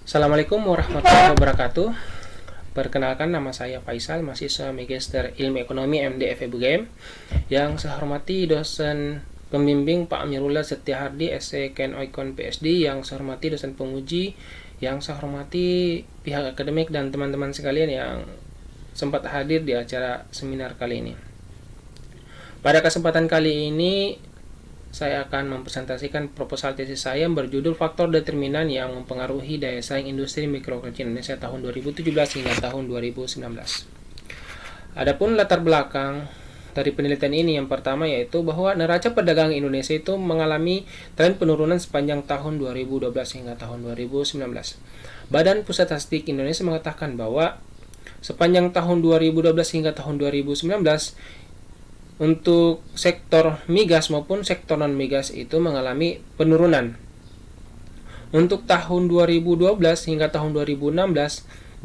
Assalamualaikum warahmatullahi wabarakatuh. Perkenalkan, nama saya Faisal, mahasiswa Magister Ilmu Ekonomi MD FEB UGM. Yang saya hormati dosen pembimbing Pak Amirullah Setiahardi, SE Ken Oikon PSD. Yang saya hormati dosen penguji. Yang saya hormati pihak akademik dan teman-teman sekalian yang sempat hadir di acara seminar kali ini. Pada kesempatan kali ini saya akan mempresentasikan proposal tesis saya yang berjudul Faktor Determinan yang Mempengaruhi Daya Saing Industri Mikro Kecil Indonesia tahun 2017 hingga tahun 2019. Adapun latar belakang dari penelitian ini, yang pertama yaitu bahwa neraca perdagangan Indonesia itu mengalami tren penurunan sepanjang tahun 2012 hingga tahun 2019. Badan Pusat Statistik Indonesia mengatakan bahwa sepanjang tahun 2012 hingga tahun 2019 untuk sektor migas maupun sektor non-migas itu mengalami penurunan. Untuk tahun 2012 hingga tahun 2016,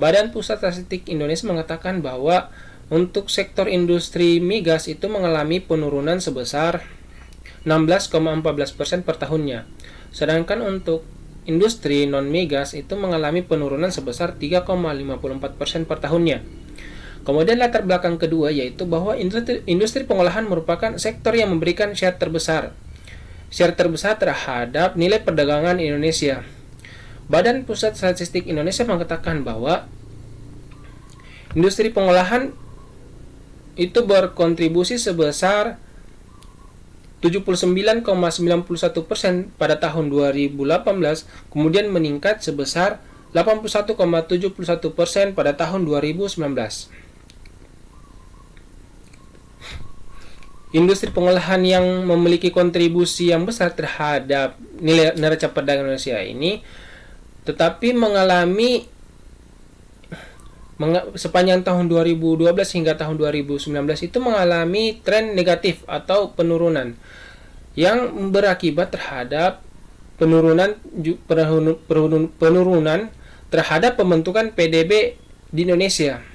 Badan Pusat Statistik Indonesia mengatakan bahwa untuk sektor industri migas itu mengalami penurunan sebesar 16,14% per tahunnya. Sedangkan untuk industri non-migas itu mengalami penurunan sebesar 3,54% per tahunnya. Kemudian latar belakang kedua yaitu bahwa industri pengolahan merupakan sektor yang memberikan share terbesar terhadap nilai perdagangan Indonesia. Badan Pusat Statistik Indonesia mengatakan bahwa industri pengolahan itu berkontribusi sebesar 79,91% pada tahun 2018, kemudian meningkat sebesar 81,71% pada tahun 2019. Industri pengolahan yang memiliki kontribusi yang besar terhadap nilai neraca perdagangan Indonesia ini tetapi mengalami sepanjang tahun 2012 hingga tahun 2019 itu mengalami tren negatif atau penurunan yang berakibat terhadap penurunan terhadap pembentukan PDB di Indonesia.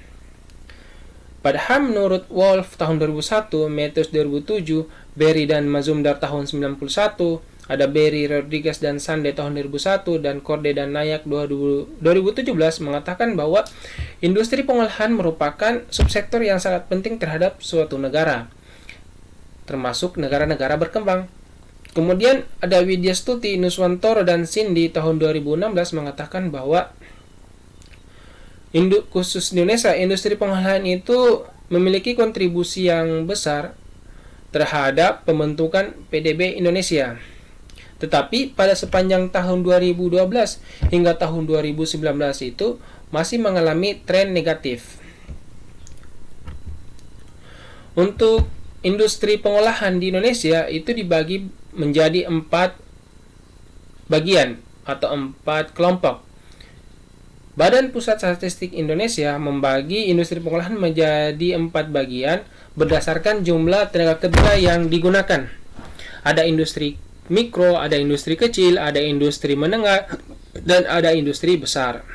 Padahal menurut Wolf tahun 2001, Matthews 2007, Berry dan Mazumdar tahun 1991, ada Berry, Rodriguez dan Sande tahun 2001, dan Korde dan Nayak 2017 mengatakan bahwa industri pengolahan merupakan subsektor yang sangat penting terhadap suatu negara, termasuk negara-negara berkembang. Kemudian ada Widya Stuti, Nuswantoro, dan Cindy tahun 2016 mengatakan bahwa khusus Indonesia, industri pengolahan itu memiliki kontribusi yang besar terhadap pembentukan PDB Indonesia. Tetapi pada sepanjang tahun 2012 hingga tahun 2019 itu masih mengalami tren negatif. Untuk industri pengolahan di Indonesia itu dibagi menjadi 4 bagian atau 4 kelompok. Badan Pusat Statistik Indonesia membagi industri pengolahan menjadi 4 bagian berdasarkan jumlah tenaga kerja yang digunakan. Ada industri mikro, ada industri kecil, ada industri menengah, dan ada industri besar.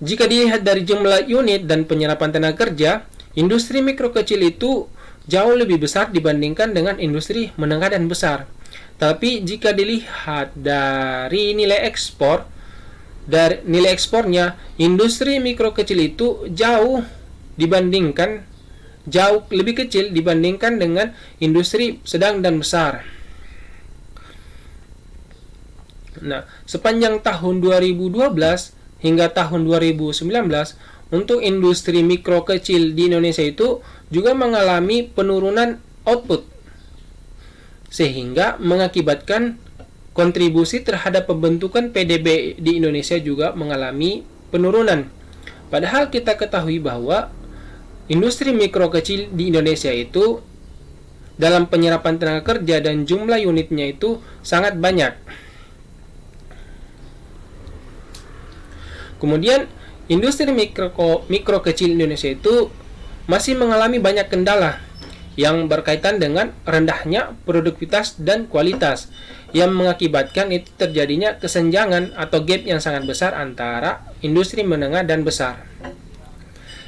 Jika dilihat dari jumlah unit dan penyerapan tenaga kerja, industri mikro kecil itu jauh lebih besar dibandingkan dengan industri menengah dan besar. Tapi jika dilihat dari nilai ekspornya, industri mikro kecil itu jauh lebih kecil dibandingkan dengan industri sedang dan besar. Nah, sepanjang tahun 2012 hingga tahun 2019 untuk industri mikro kecil di Indonesia itu juga mengalami penurunan output, sehingga mengakibatkan kontribusi terhadap pembentukan PDB di Indonesia juga mengalami penurunan. Padahal kita ketahui bahwa industri mikro kecil di Indonesia itu dalam penyerapan tenaga kerja dan jumlah unitnya itu sangat banyak. Kemudian industri mikro kecil Indonesia itu masih mengalami banyak kendala yang berkaitan dengan rendahnya produktivitas dan kualitas, yang mengakibatkan itu terjadinya kesenjangan atau gap yang sangat besar antara industri menengah dan besar.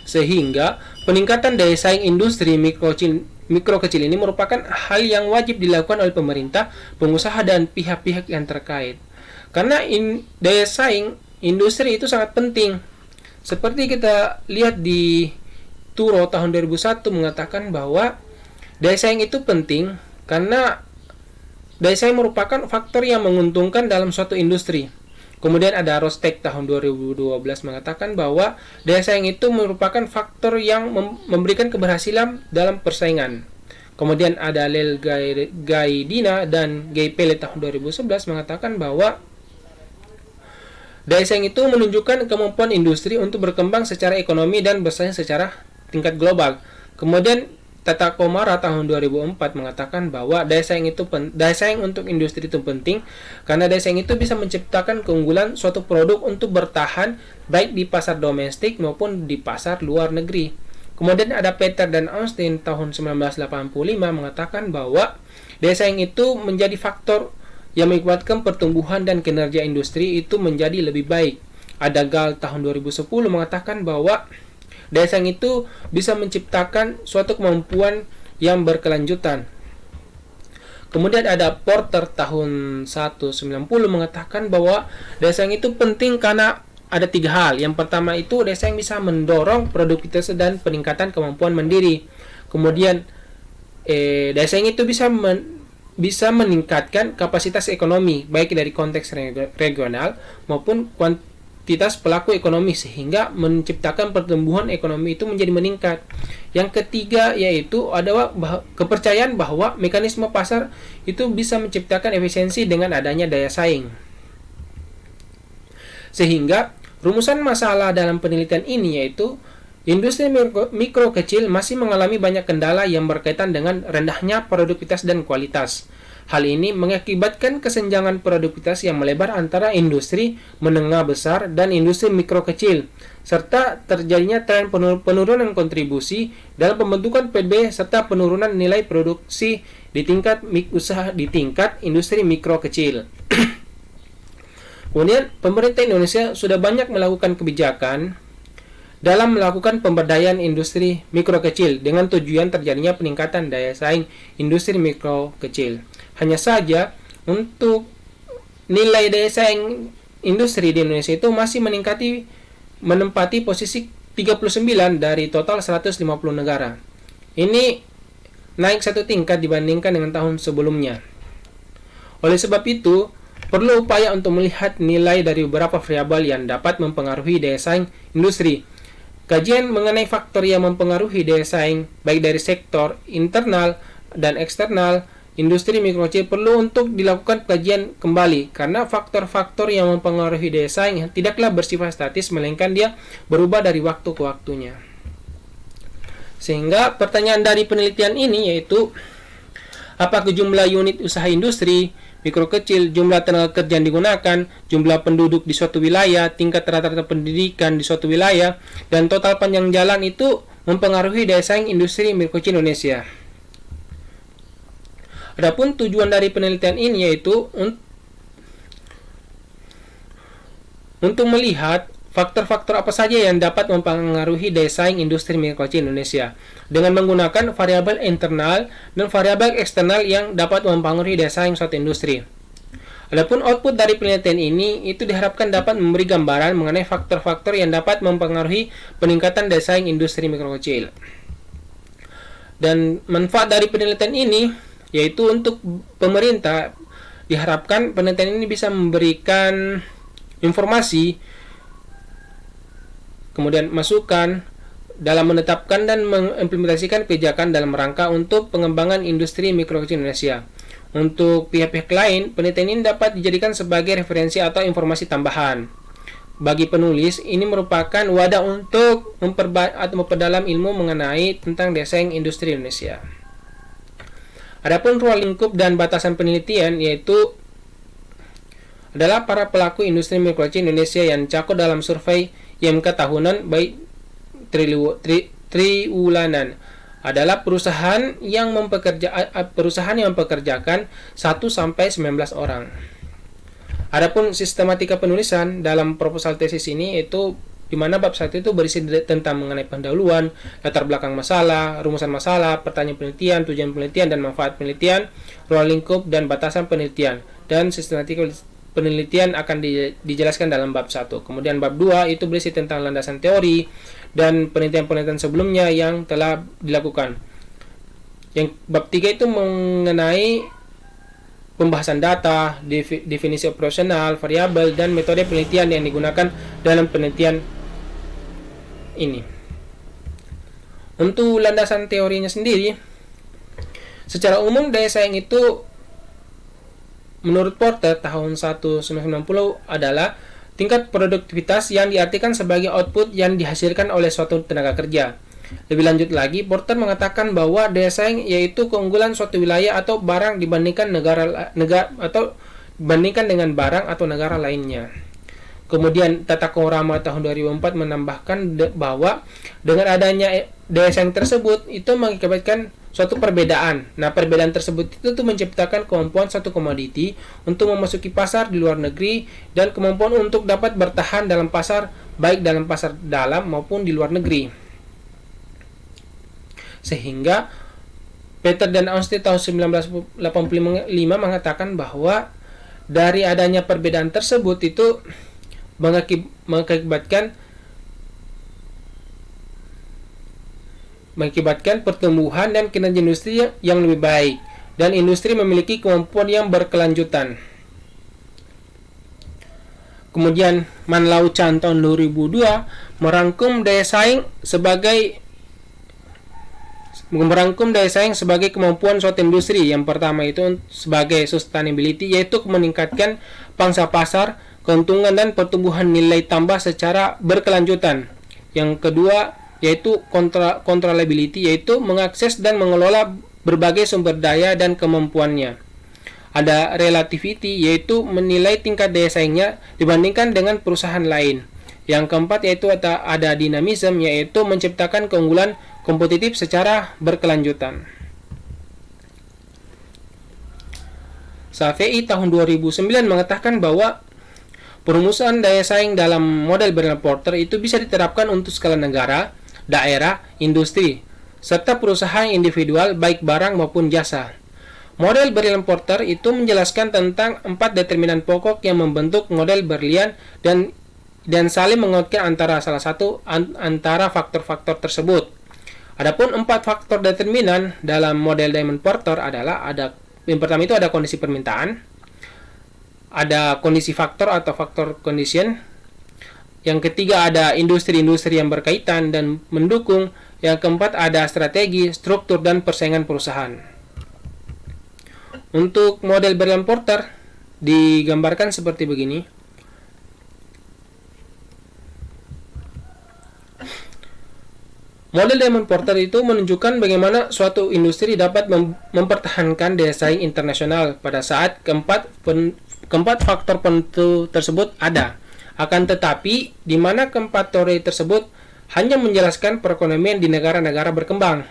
Sehingga peningkatan daya saing industri mikro kecil ini merupakan hal yang wajib dilakukan oleh pemerintah, pengusaha, dan pihak-pihak yang terkait. Karena daya saing industri itu sangat penting. Seperti kita lihat di Turo tahun 2001 mengatakan bahwa daya saing itu penting karena daya saing merupakan faktor yang menguntungkan dalam suatu industri. Kemudian ada Rostek tahun 2012 mengatakan bahwa daya saing itu merupakan faktor yang memberikan keberhasilan dalam persaingan. Kemudian ada Lel Gaidina dan Gay Pele tahun 2011 mengatakan bahwa daya saing itu menunjukkan kemampuan industri untuk berkembang secara ekonomi dan bersaing secara tingkat global. Kemudian Tata Komara tahun 2004 mengatakan bahwa daya saing untuk industri itu penting karena daya saing itu bisa menciptakan keunggulan suatu produk untuk bertahan baik di pasar domestik maupun di pasar luar negeri. Kemudian ada Peter dan Austin tahun 1985 mengatakan bahwa daya saing itu menjadi faktor yang menguatkan pertumbuhan dan kinerja industri itu menjadi lebih baik. Ada Gal tahun 2010 mengatakan bahwa daya saing itu bisa menciptakan suatu kemampuan yang berkelanjutan. Kemudian ada Porter tahun 1990 mengatakan bahwa daya saing itu penting karena ada 3 hal. Yang pertama itu daya saing bisa mendorong produktivitas dan peningkatan kemampuan mandiri. Kemudian daya saing itu bisa meningkatkan kapasitas ekonomi baik dari konteks regional maupun kuantitas pelaku ekonomi sehingga menciptakan pertumbuhan ekonomi itu menjadi meningkat. Yang ketiga yaitu adalah kepercayaan bahwa mekanisme pasar itu bisa menciptakan efisiensi dengan adanya daya saing. Sehingga rumusan masalah dalam penelitian ini yaitu industri mikro kecil masih mengalami banyak kendala yang berkaitan dengan rendahnya produktivitas dan kualitas. Hal ini mengakibatkan kesenjangan produktivitas yang melebar antara industri menengah besar dan industri mikro kecil, serta terjadinya tren penurunan kontribusi dalam pembentukan PDB serta penurunan nilai produksi di tingkat usaha di tingkat industri mikro kecil. Kemudian, pemerintah Indonesia sudah banyak melakukan kebijakan dalam melakukan pemberdayaan industri mikro kecil dengan tujuan terjadinya peningkatan daya saing industri mikro kecil. Hanya saja untuk nilai daya saing industri di Indonesia itu masih menempati posisi 39 dari total 150 negara. Ini naik 1 tingkat dibandingkan dengan tahun sebelumnya. Oleh sebab itu, perlu upaya untuk melihat nilai dari beberapa variabel yang dapat mempengaruhi daya saing industri. Kajian mengenai faktor yang mempengaruhi daya saing baik dari sektor internal dan eksternal industri mikro kecil perlu untuk dilakukan kajian kembali karena faktor-faktor yang mempengaruhi daya saing tidaklah bersifat statis melainkan dia berubah dari waktu ke waktunya. Sehingga pertanyaan dari penelitian ini yaitu apakah jumlah unit usaha industri mikro kecil, jumlah tenaga kerja yang digunakan, jumlah penduduk di suatu wilayah, tingkat rata-rata pendidikan di suatu wilayah, dan total panjang jalan itu mempengaruhi daya saing industri mikro kecil Indonesia. Adapun tujuan dari penelitian ini yaitu untuk melihat faktor-faktor apa saja yang dapat mempengaruhi daya saing industri mikro kecil Indonesia dengan menggunakan variabel internal dan variabel eksternal yang dapat mempengaruhi daya saing suatu industri. Adapun output dari penelitian ini itu diharapkan dapat memberi gambaran mengenai faktor-faktor yang dapat mempengaruhi peningkatan daya saing industri mikro kecil. Dan manfaat dari penelitian ini yaitu untuk pemerintah diharapkan penelitian ini bisa memberikan informasi kemudian masukan dalam menetapkan dan mengimplementasikan kebijakan dalam rangka untuk pengembangan industri mikro kecil Indonesia. Untuk pihak-pihak lain, penelitian ini dapat dijadikan sebagai referensi atau informasi tambahan. Bagi penulis, ini merupakan wadah untuk memperdalam ilmu mengenai tentang daya saing industri Indonesia. Adapun ruang lingkup dan batasan penelitian yaitu adalah para pelaku industri mikro kecil Indonesia yang cakup dalam survei IMK tahunan baik triwulanan adalah perusahaan yang mempekerjakan 1 sampai 19 orang. Adapun sistematika penulisan dalam proposal tesis ini itu di mana bab 1 itu berisi tentang mengenai pendahuluan, latar belakang masalah, rumusan masalah, pertanyaan penelitian, tujuan penelitian dan manfaat penelitian, ruang lingkup dan batasan penelitian, dan sistematika penelitian akan dijelaskan dalam bab 1. Kemudian bab 2 itu berisi tentang landasan teori dan penelitian-penelitian sebelumnya yang telah dilakukan. Yang bab 3 itu mengenai pembahasan data, definisi operasional, variabel, dan metode penelitian yang digunakan dalam penelitian ini. Untuk landasan teorinya sendiri, secara umum daya saing itu menurut Porter tahun 1990 adalah tingkat produktivitas yang diartikan sebagai output yang dihasilkan oleh suatu tenaga kerja. Lebih lanjut lagi, Porter mengatakan bahwa daya saing yaitu keunggulan suatu wilayah atau barang dibandingkan negara atau dibandingkan dengan barang atau negara lainnya. Kemudian Tata Korama tahun 2004 menambahkan bahwa dengan adanya daya saing tersebut itu mengakibatkan suatu perbedaan. Nah, perbedaan tersebut itu menciptakan kemampuan satu komoditi untuk memasuki pasar di luar negeri dan kemampuan untuk dapat bertahan dalam pasar, baik dalam pasar dalam maupun di luar negeri. Sehingga Peter dan Austin tahun 1985 mengatakan bahwa dari adanya perbedaan tersebut itu mengakibatkan pertumbuhan dan kinerja industri yang lebih baik, dan industri memiliki kemampuan yang berkelanjutan. Kemudian Man Lau Chan tahun 2002 merangkum daya saing sebagai kemampuan suatu industri. Yang pertama itu sebagai sustainability, yaitu meningkatkan pangsa pasar, keuntungan dan pertumbuhan nilai tambah secara berkelanjutan. Yang kedua yaitu controllability, yaitu mengakses dan mengelola berbagai sumber daya dan kemampuannya. Ada relativity, yaitu menilai tingkat daya saingnya dibandingkan dengan perusahaan lain. Yang keempat yaitu ada dynamism, yaitu menciptakan keunggulan kompetitif secara berkelanjutan. Safei tahun 2009 mengatakan bahwa perumusan daya saing dalam model Berlin-Porter itu bisa diterapkan untuk skala negara, daerah, industri, serta perusahaan individual baik barang maupun jasa. Model Berlin-Porter itu menjelaskan tentang 4 determinan pokok yang membentuk model Berlian dan saling menguatkan antara faktor-faktor tersebut. Adapun 4 faktor determinan dalam model Diamond-Porter adalah yang pertama itu ada kondisi permintaan, ada kondisi faktor atau faktor condition. Yang ketiga ada industri-industri yang berkaitan dan mendukung. Yang keempat ada strategi, struktur, dan persaingan perusahaan. Untuk model Berlin-Porter digambarkan seperti begini. Model Diamond-Porter itu menunjukkan bagaimana suatu industri dapat mempertahankan daya saing internasional pada saat keempat faktor penentu tersebut ada. Akan tetapi, di mana keempat teori tersebut hanya menjelaskan perekonomian di negara-negara berkembang,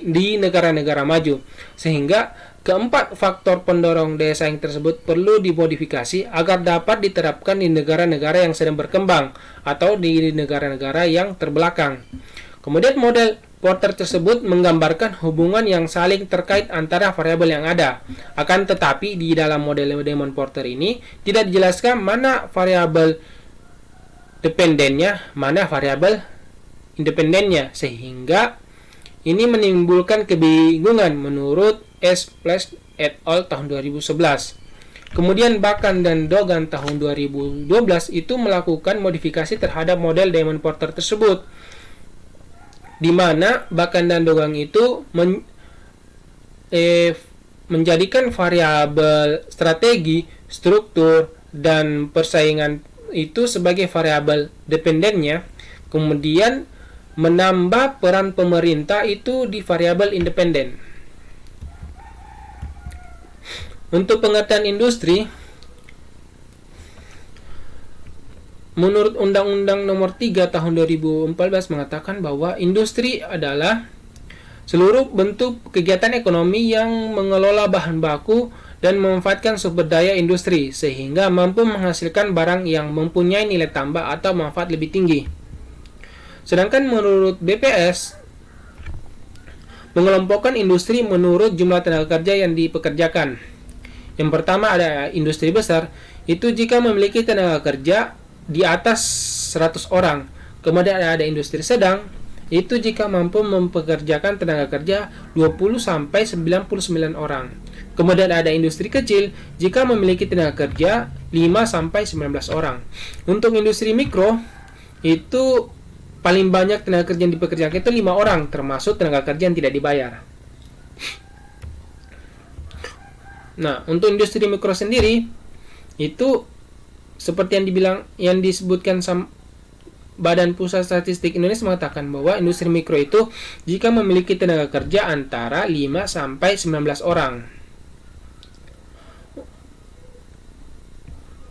di negara-negara maju, sehingga keempat faktor pendorong daya saing tersebut perlu dimodifikasi agar dapat diterapkan di negara-negara yang sedang berkembang atau di negara-negara yang terbelakang. Kemudian model Porter tersebut menggambarkan hubungan yang saling terkait antara variabel yang ada. Akan tetapi di dalam model Diamond-Porter ini tidak dijelaskan mana variabel dependennya, mana variabel independennya, sehingga ini menimbulkan kebingungan menurut S. Plus et al. Tahun 2011. Kemudian Bakan dan Dogan tahun 2012 itu melakukan modifikasi terhadap model Diamond-Porter tersebut, di mana Bakan dan Dogan itu menjadikan variabel strategi, struktur, dan persaingan itu sebagai variabel dependennya, kemudian menambah peran pemerintah itu di variabel independen. Untuk pengertian industri, menurut Undang-Undang Nomor 3 Tahun 2014 mengatakan bahwa industri adalah seluruh bentuk kegiatan ekonomi yang mengelola bahan baku dan memanfaatkan sumber daya industri sehingga mampu menghasilkan barang yang mempunyai nilai tambah atau manfaat lebih tinggi. Sedangkan menurut BPS, mengelompokkan industri menurut jumlah tenaga kerja yang dipekerjakan. Yang pertama ada industri besar, itu jika memiliki tenaga kerja di atas 100 orang. Kemudian ada industri sedang, itu jika mampu mempekerjakan tenaga kerja 20 sampai 99 orang. Kemudian ada industri kecil jika memiliki tenaga kerja 5 sampai 19 orang. Untuk industri mikro itu paling banyak tenaga kerja yang dipekerjakan itu 5 orang, termasuk tenaga kerja yang tidak dibayar. Nah, untuk industri mikro sendiri itu seperti yang disebutkan Badan Pusat Statistik Indonesia mengatakan bahwa industri mikro itu jika memiliki tenaga kerja antara 5 sampai 19 orang.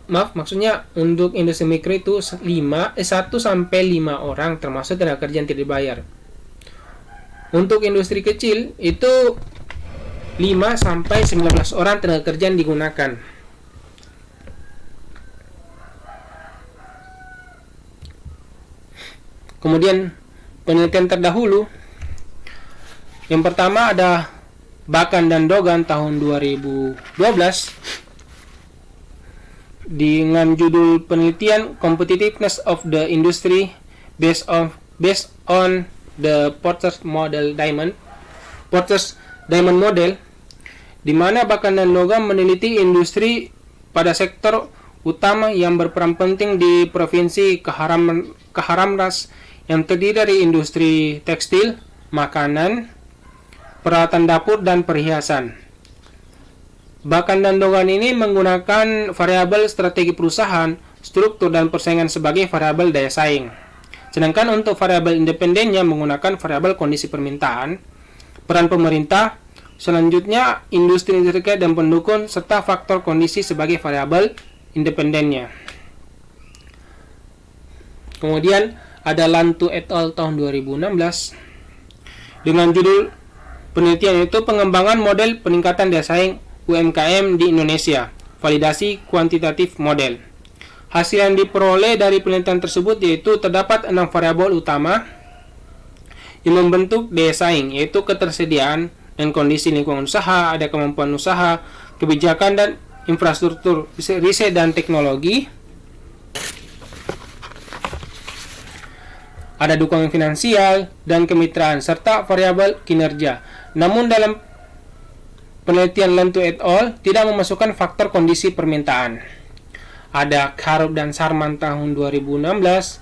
Maksudnya untuk industri mikro itu 1 sampai 5 orang termasuk tenaga kerja yang tidak dibayar. Untuk industri kecil itu 5 sampai 19 orang tenaga kerja yang digunakan. Kemudian penelitian terdahulu, yang pertama ada Bakan dan Dogan tahun 2012 dengan judul penelitian Competitiveness of the Industry based on the Porter's Diamond Model, di mana Bakan dan Dogan meneliti industri pada sektor utama yang berperan penting di provinsi Kahramanmaraş yang terdiri dari industri tekstil, makanan, peralatan dapur, dan perhiasan. Bakan dan Dogan ini menggunakan variabel strategi perusahaan, struktur, dan persaingan sebagai variabel daya saing. Sedangkan untuk variabel independennya menggunakan variabel kondisi permintaan, peran pemerintah, selanjutnya industri terkait dan pendukung, serta faktor kondisi sebagai variabel independennya. Kemudian ada Lantu et al. Tahun 2016 dengan judul penelitian itu pengembangan model peningkatan daya saing UMKM di Indonesia, validasi kuantitatif model. Hasil yang diperoleh dari penelitian tersebut yaitu terdapat 6 variabel utama yang membentuk daya saing, yaitu ketersediaan dan kondisi lingkungan usaha, ada kemampuan usaha, kebijakan dan infrastruktur, riset dan teknologi, ada dukungan finansial dan kemitraan, serta variabel kinerja. Namun dalam penelitian Lantu et al. Tidak memasukkan faktor kondisi permintaan. Ada Karup dan Sarman tahun 2016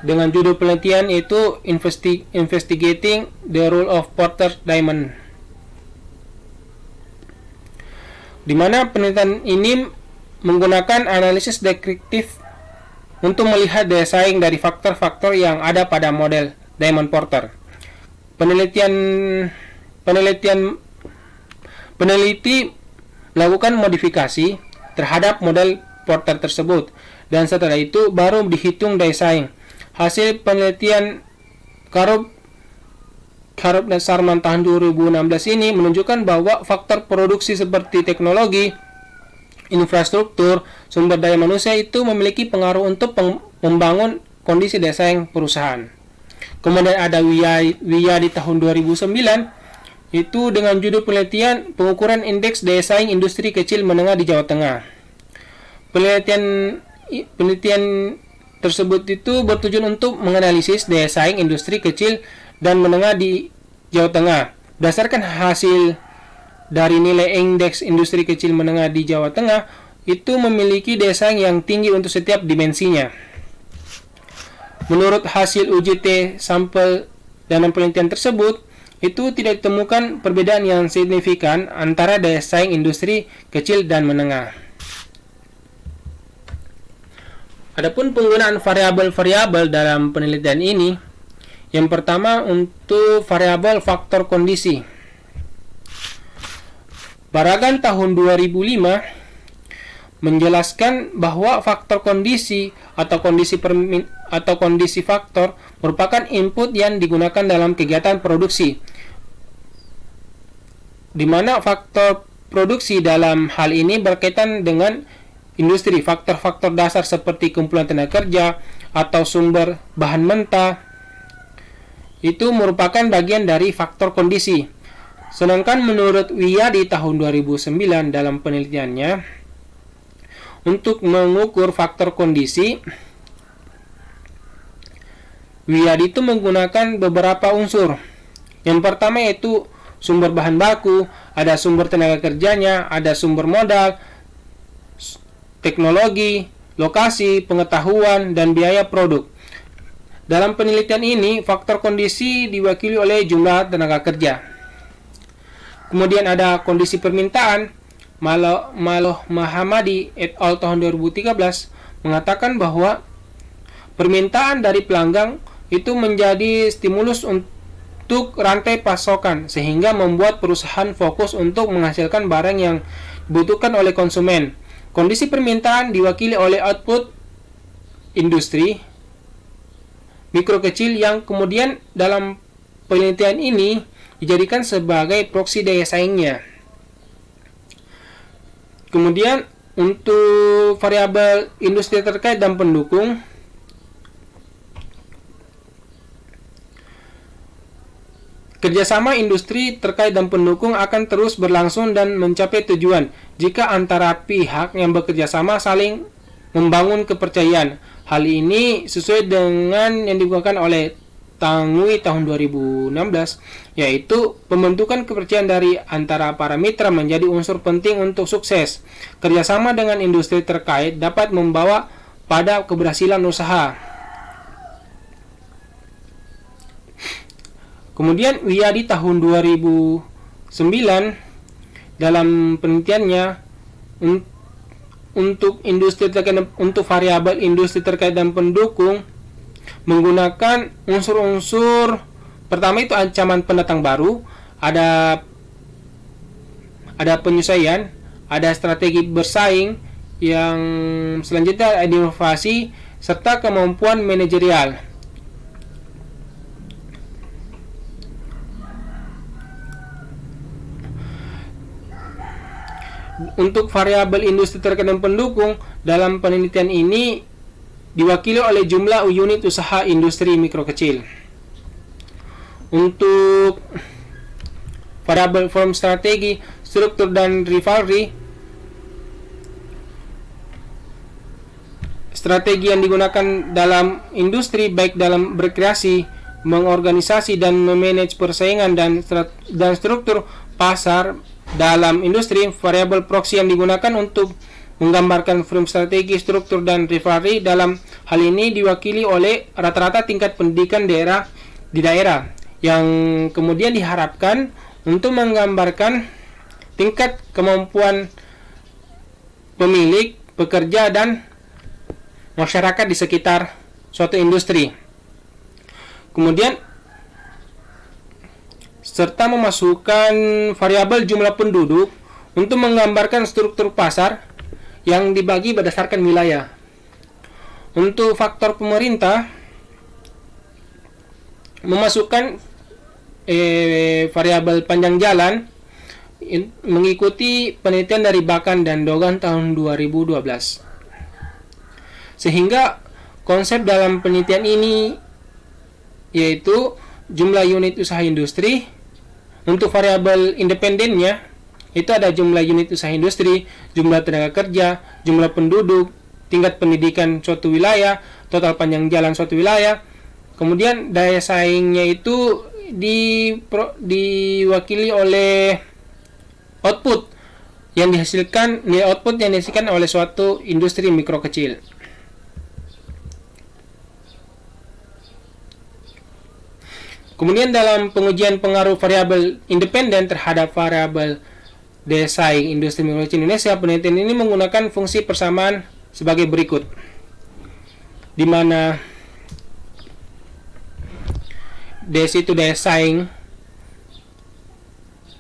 dengan judul penelitian yaitu Investigating the Role of Porter's Diamond, di mana penelitian ini menggunakan analisis deskriptif untuk melihat daya saing dari faktor-faktor yang ada pada model Diamond Porter. Peneliti melakukan modifikasi terhadap model Porter tersebut, dan setelah itu baru dihitung daya saing. Hasil penelitian Karup dan Sarman tahun 2016 ini menunjukkan bahwa faktor produksi seperti teknologi, infrastruktur, sumber daya manusia itu memiliki pengaruh untuk membangun kondisi daya saing perusahaan. Kemudian ada Wia di tahun 2009 itu dengan judul penelitian pengukuran indeks daya saing industri kecil menengah di Jawa Tengah. Penelitian tersebut itu bertujuan untuk menganalisis daya saing industri kecil dan menengah di Jawa Tengah. Berdasarkan hasil dari nilai indeks industri kecil menengah di Jawa Tengah itu memiliki daya saing yang tinggi untuk setiap dimensinya. Menurut hasil UJT sampel dalam penelitian tersebut, itu tidak ditemukan perbedaan yang signifikan antara daya saing industri kecil dan menengah. Adapun penggunaan variabel-variabel dalam penelitian ini, yang pertama untuk variabel faktor kondisi. Baragan tahun 2005 menjelaskan bahwa faktor kondisi atau kondisi faktor merupakan input yang digunakan dalam kegiatan produksi, di mana faktor produksi dalam hal ini berkaitan dengan industri. Faktor-faktor dasar seperti kumpulan tenaga kerja atau sumber bahan mentah itu merupakan bagian dari faktor kondisi. Sedangkan menurut WIA di tahun 2009 dalam penelitiannya, untuk mengukur faktor kondisi, WIA itu menggunakan beberapa unsur. Yang pertama yaitu sumber bahan baku, ada sumber tenaga kerjanya, ada sumber modal, teknologi, lokasi, pengetahuan, dan biaya produk. Dalam penelitian ini, faktor kondisi diwakili oleh jumlah tenaga kerja. Kemudian ada kondisi permintaan. Maloh Mahamadi et al. Tahun 2013 mengatakan bahwa permintaan dari pelanggan itu menjadi stimulus untuk rantai pasokan, sehingga membuat perusahaan fokus untuk menghasilkan barang yang dibutuhkan oleh konsumen. Kondisi permintaan diwakili oleh output industri mikro kecil yang kemudian dalam penelitian ini dijadikan sebagai proksi daya saingnya. Kemudian untuk variabel industri terkait dan pendukung, kerjasama industri terkait dan pendukung akan terus berlangsung dan mencapai tujuan jika antara pihak yang bekerja sama saling membangun kepercayaan. Hal ini sesuai dengan yang digunakan oleh Tangui tahun 2016, yaitu pembentukan kepercayaan dari antara para mitra menjadi unsur penting untuk sukses. Kerjasama dengan industri terkait dapat membawa pada keberhasilan usaha. Kemudian Wiyadi tahun 2009 dalam penelitiannya untuk industri terkait, untuk variabel industri terkait dan pendukung, menggunakan unsur-unsur pertama itu ancaman pendatang baru, ada penyesuaian, ada strategi bersaing, yang selanjutnya ada inovasi serta kemampuan manajerial. Untuk variabel industri terkait dan pendukung dalam penelitian ini diwakili oleh jumlah unit usaha industri mikro kecil. Untuk variabel form strategi, struktur dan rivalry, strategi yang digunakan dalam industri baik dalam berkreasi, mengorganisasi dan memanage persaingan dan struktur pasar dalam industri. Variabel proxy yang digunakan untuk menggambarkan frame strategi, struktur, dan rivalry dalam hal ini diwakili oleh rata-rata tingkat pendidikan di daerah, yang kemudian diharapkan untuk menggambarkan tingkat kemampuan pemilik, pekerja, dan masyarakat di sekitar suatu industri. Kemudian serta memasukkan variabel jumlah penduduk untuk menggambarkan struktur pasar yang dibagi berdasarkan wilayah. Untuk faktor pemerintah, memasukkan variabel panjang jalan mengikuti penelitian dari Bakan dan Dogan tahun 2012. Sehingga konsep dalam penelitian ini yaitu jumlah unit usaha industri. Untuk variabel independennya itu ada jumlah unit usaha industri, jumlah tenaga kerja, jumlah penduduk, tingkat pendidikan suatu wilayah, total panjang jalan suatu wilayah. Kemudian daya saingnya itu diwakili oleh output yang dihasilkan, nilai output yang dihasilkan oleh suatu industri mikro kecil. Kemudian dalam pengujian pengaruh variabel independen terhadap variabel daya saing industri mikro kecil Indonesia, penelitian ini menggunakan fungsi persamaan sebagai berikut, di mana DS itu daya saing,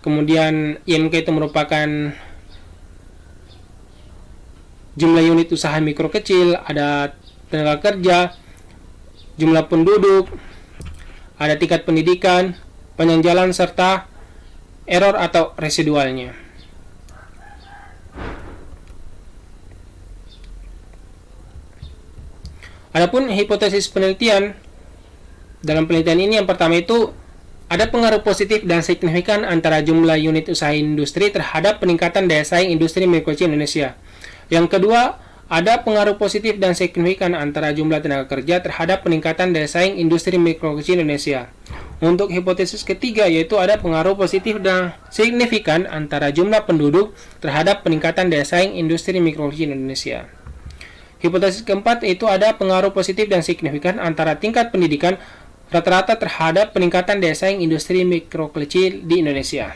kemudian IMK itu merupakan jumlah unit usaha mikro kecil, ada tenaga kerja, jumlah penduduk, ada tingkat pendidikan, panjang jalan, serta error atau residualnya. Adapun hipotesis penelitian dalam penelitian ini, yang pertama itu ada pengaruh positif dan signifikan antara jumlah unit usaha industri terhadap peningkatan daya saing industri mikro kecil Indonesia. Yang kedua, ada pengaruh positif dan signifikan antara jumlah tenaga kerja terhadap peningkatan daya saing industri mikro kecil Indonesia. Untuk hipotesis ketiga, yaitu ada pengaruh positif dan signifikan antara jumlah penduduk terhadap peningkatan daya saing industri mikro kecil Indonesia. Hipotesis keempat, yaitu ada pengaruh positif dan signifikan antara tingkat pendidikan rata-rata terhadap peningkatan daya saing industri mikro kecil di Indonesia.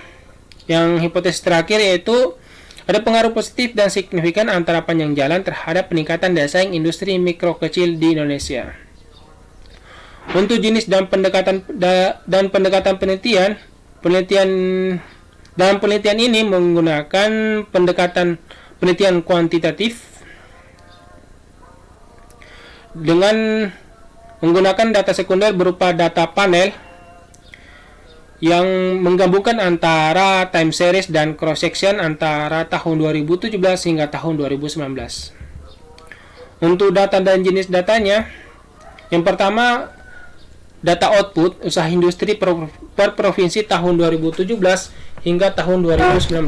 Yang hipotesis terakhir yaitu ada pengaruh positif dan signifikan antara panjang jalan terhadap peningkatan daya saing industri mikro kecil di Indonesia. Untuk jenis dan pendekatan penelitian ini menggunakan pendekatan penelitian kuantitatif dengan menggunakan data sekunder berupa data panel yang menggabungkan antara time series dan cross section antara tahun 2017 hingga tahun 2019. Untuk data dan jenis datanya, yang pertama data output usaha industri per provinsi tahun 2017 hingga tahun 2019.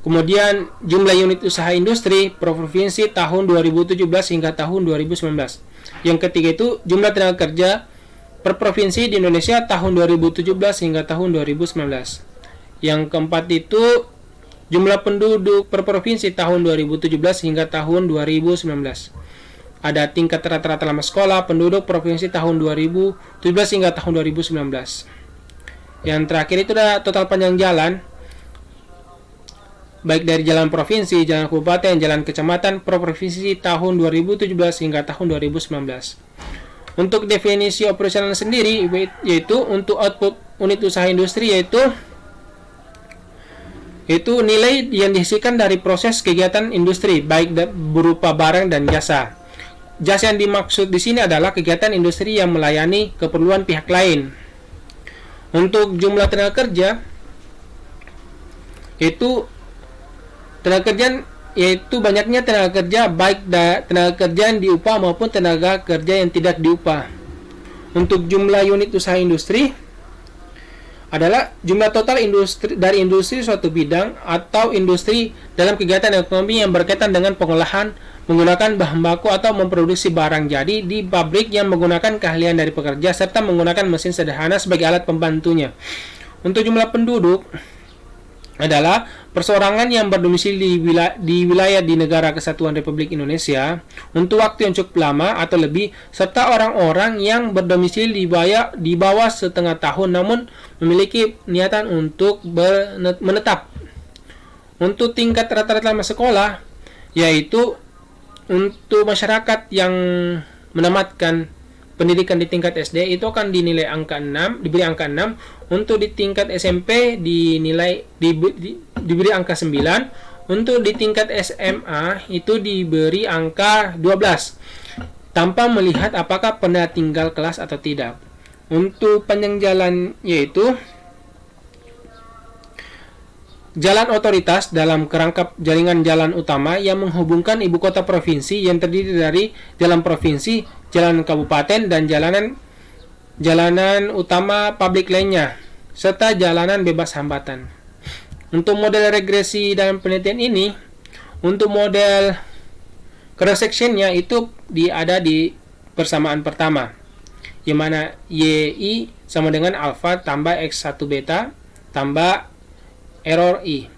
Kemudian jumlah unit usaha industri per provinsi tahun 2017 hingga tahun 2019. Yang ketiga itu jumlah tenaga kerja per provinsi di Indonesia tahun 2017 hingga tahun 2019. Yang keempat itu jumlah penduduk per provinsi tahun 2017 hingga tahun 2019. Ada tingkat rata-rata lama sekolah penduduk provinsi tahun 2017 hingga tahun 2019. Yang terakhir itu ada total panjang jalan baik dari jalan provinsi, jalan kabupaten, jalan kecamatan per provinsi tahun 2017 hingga tahun 2019. Untuk definisi operasional sendiri yaitu untuk output unit usaha industri yaitu nilai yang dihasilkan dari proses kegiatan industri baik berupa barang dan jasa. Jasa yang dimaksud di sini adalah kegiatan industri yang melayani keperluan pihak lain. Untuk jumlah tenaga kerja yaitu banyaknya tenaga kerja baik tenaga kerja yang diupah maupun tenaga kerja yang tidak diupah. Untuk jumlah unit usaha industri adalah jumlah total dari industri suatu bidang atau industri dalam kegiatan ekonomi yang berkaitan dengan pengolahan menggunakan bahan baku atau memproduksi barang jadi di pabrik yang menggunakan keahlian dari pekerja serta menggunakan mesin sederhana sebagai alat pembantunya. Untuk jumlah penduduk adalah perseorangan yang berdomisili di wilayah di Negara Kesatuan Republik Indonesia untuk waktu yang cukup lama atau lebih, serta orang-orang yang berdomisili di bawah setengah tahun namun memiliki niatan untuk menetap. Untuk tingkat rata-rata lama sekolah, yaitu untuk masyarakat yang menamatkan pendidikan di tingkat SD itu akan diberi angka 6. Untuk di tingkat SMP diberi angka 9. Untuk di tingkat SMA itu diberi angka 12 tanpa melihat apakah pernah tinggal kelas atau tidak. Untuk panjang jalan yaitu jalan otoritas dalam kerangka jaringan jalan utama yang menghubungkan ibu kota provinsi yang terdiri dari jalan provinsi, jalan kabupaten, dan jalanan utama publik lainnya, serta jalanan bebas hambatan. Untuk model regresi dalam penelitian ini, untuk model cross sectionnya itu ada di persamaan pertama, yang mana YI sama dengan alfa tambah X1 beta tambah error I.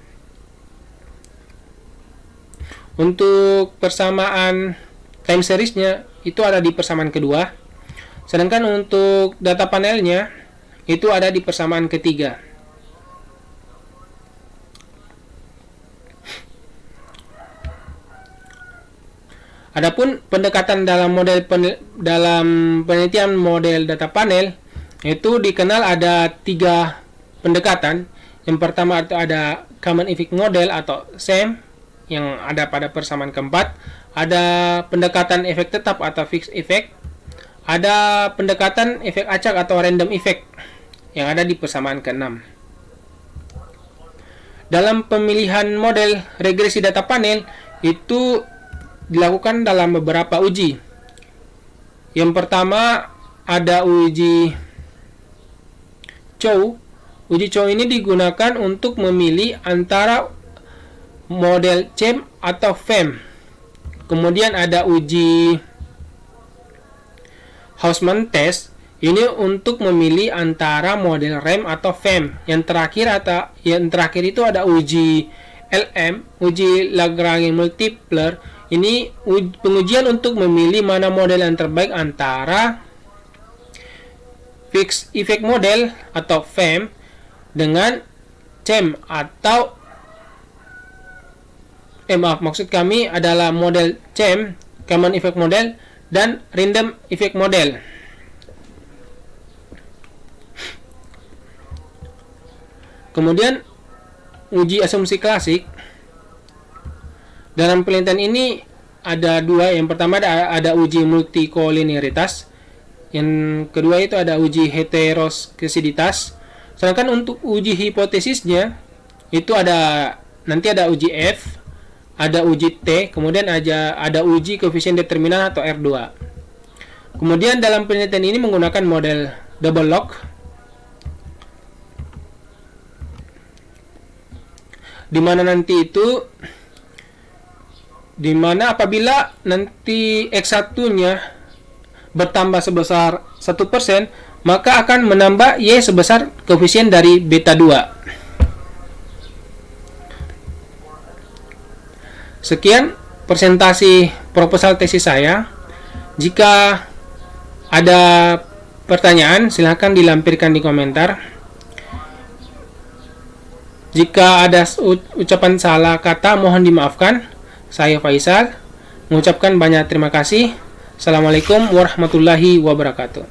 Untuk persamaan time seriesnya itu ada di persamaan kedua, sedangkan untuk data panelnya itu ada di persamaan ketiga. Adapun pendekatan dalam penelitian model data panel itu dikenal ada 3 pendekatan. Yang pertama ada Common Effect Model atau SEM yang ada pada persamaan keempat, ada pendekatan efek tetap atau Fixed Effect, ada pendekatan efek acak atau Random Effect yang ada di persamaan ke-6. Dalam pemilihan model regresi data panel itu dilakukan dalam beberapa uji. Yang pertama ada uji Chow. Uji Chow ini digunakan untuk memilih antara model CHEM atau FEM. Kemudian ada uji Hausman test. Ini untuk memilih antara model REM atau FEM. Yang terakhir itu ada uji LM, uji Lagrange multiplier. Ini pengujian untuk memilih mana model yang terbaik antara fixed effect model atau FEM dengan CHEM atau maksud kami adalah model CHEM, common effect model, dan random effect model. Kemudian uji asumsi klasik. Dalam penelitian ini ada dua. Yang pertama ada uji multikolinearitas. Yang kedua itu ada uji heteroskesiditas. Sedangkan untuk uji hipotesisnya itu nanti ada uji F, ada uji T, kemudian ada uji koefisien determinan atau R2. Kemudian dalam penelitian ini menggunakan model double log, dimana apabila nanti X1-nya bertambah sebesar 1%, maka akan menambah Y sebesar koefisien dari beta 2. Sekian presentasi proposal tesis saya. Jika ada pertanyaan, silahkan dilampirkan di komentar. Jika ada ucapan salah kata, mohon dimaafkan. Saya Faisal mengucapkan banyak terima kasih. Assalamualaikum warahmatullahi wabarakatuh.